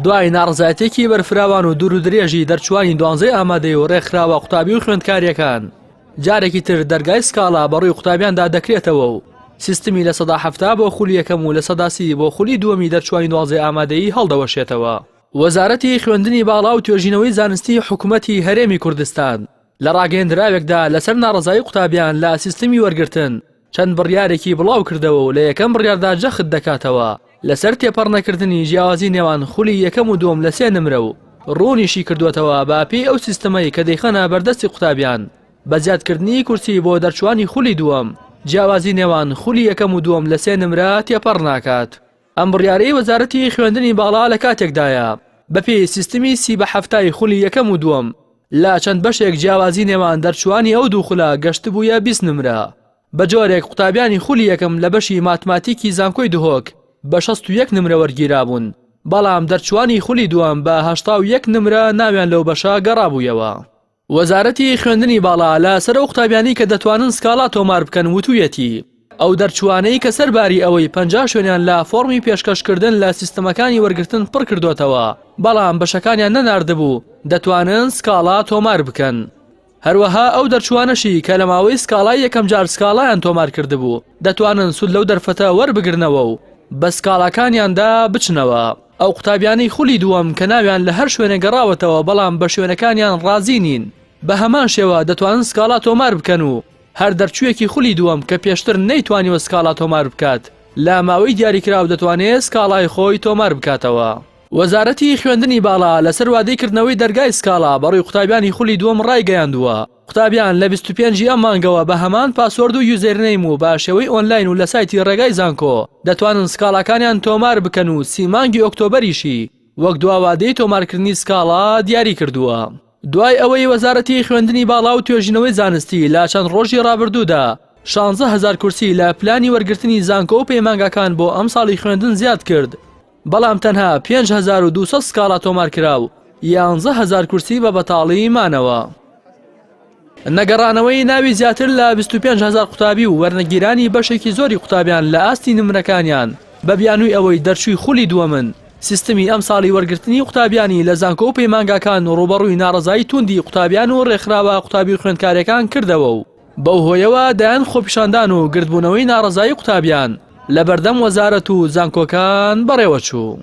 دوای ناڕزایەتێکی بەرفراوان و دوور و درێژی دەرچوانی 12 ئامادەی و ڕێکخراوە قوتابی و خوێندکاریەکان جارێکی تر دەرگای سکاڵا بەڕووی قوتابیاندا دەکرێتەوە و سیستمی لە سەدا 70 بۆ خولی یەکەم و لە سەدا 30 بۆ خولی دووەمی دەرچوانی 12 ئامادەیی هەڵدەوەشێتەوە. وەزارەتی خوێندنی باڵا و توێژینەوەی زانستی حکوومەتی هەرێمی کوردستان لە ڕاگەیەندراوێکدا لەسەر ناڕزایی قوتابیان لە سیستمی وەرگرتن چەند بڕیارێکی بڵاو کردەوە و لە یەکەم بڕیاردا جەخت دەکاتەوە لەسەر تێپەڕنەکردنی جیاوازی نێوان خولی یەکەم و دووەم لە 3 نمرە و ڕوونیشی کردوێتەوە باپی ئەو سیستەمەی کە دەیخەنە بەردەستی قوتابیان بە زیادکردنی کورسی بۆ دەرچوانی خولی دووەم جیاوازی نێوان خولی یەکەم و دووەم لە 3 نمرە تێپەڕ ناکات. ئەم بڕیارەی وەزارەتی خوێندنی باڵا لە کاتێکدایە بەپێی سیستمی 37 خولی یەکەم و دووەم لا چەند بەشێک جیاوازی نێوان دەرچوانی ئەو دوو خولا گەشت بوویە 20 نمرە. بە جۆرێک قوتابیانی خولی یەکەم لە بەشی ماتماتیکی زانکۆی دهۆک بە 61 نمرە وەرگیرابوون، بەڵام دەرچوانی خولی دووەم بە 81 نمرە ناویان لەو بەشە گەڕابوویەوە. وەزارەتی خوێندنی باڵا لە سەر ئەو قوتابیانی کە دەتوانن سکاڵا تۆمار بکەن وتوویەتی ئەو دەرچوانەی کە سەرباری ئەوەی 50 شوێنیان لە فۆرمی پێشکەشکردن لە سیستەمەکانی وەرگرتن پڕ کردوتەوە بەڵام بەشەکانیان نەناردبوو دەتوانن سکاڵا تۆمار بکەن. هەروەها ئەو دەرچوانەشی کە لە ماوەی سکاڵای یەکەم جار سکاڵایان تۆمار کردبوو دەتوانن سود لەو دەرفەتە وەربگرنەوە و بە سکاڵاکانیاندا بچنەوە. ئەو قوتابیانی خولی دووەم کە ناویان لە هەر شوێنە گەڕاوەتەوە بەڵام بە شوێنەکانیان ڕازی نین بە هەمان شێوە دەتوانن سکاڵا تۆمار بکەن و هەر دەرچوویەکی خولی دووەم کە پێشتر نەیتوانیوە سکاڵا تۆمار بکات لە ماوەی دیاریکراو دەتوانێت سکاڵای خۆی تۆمار بکاتەوە. وەزارەتی خوێندنی باڵا لەسەر وادەیکردنەوەی دەرگای سکاڵا بەڕووی قوتابیانی خولی دووەم ڕایگەیاندووە قوتابیان لە 25 ئەم مانگەوە بە هەمان پاسوەرد و یوزەرنەیم و بە شێوەی ئۆنلاین و لە سایتی ڕێگای زانکۆ دەتوانن سکاڵاکانیان تۆمار بکەن و 30 مانگی ئۆکتۆبەریشی وەک دواوادەی تۆمارکردنی سکاڵا دیاری کردووە. دوای ئەوەی وەزارەتی خوێندنی باڵا و توێژینەوەی زانستی لە چەند ڕۆژی ڕابردوودا 16,000 کورسی لە پلانی وەرگرتنی زانکۆ و پەیمانگەکان بۆ ئەم ساڵی خوێندن زیاد کرد، بەڵام تەنها 5200 سکاڵا تۆمار کراو 11,000 کورسی بە بەتاڵی مانەوە. نەگەڕانەوەی ناوی زیاتر لە 25,000 قوتابی و وەرنەگیرانی بەشێکی زۆری قوتابیان لە ئاستی نمرەکانیان بە بیانووی ئەوەی دەرچووی خولی دووەمن سیستمی ئەم ساڵی وەرگرتنی قوتابیانی لە زانکۆ و پەیمانگەکان و ڕوبەڕووی ناڕزایی توندی قوتابیان و ڕێکخراوە قوتابی و خوێندکاریەکان کردەوە و بەو هۆیەوە دایان خۆپیشاندان و گردبوونەوەی ناڕزایی قوتابیان لە بەردەم وەزارەت و زانکۆکان بەڕێوە چوو.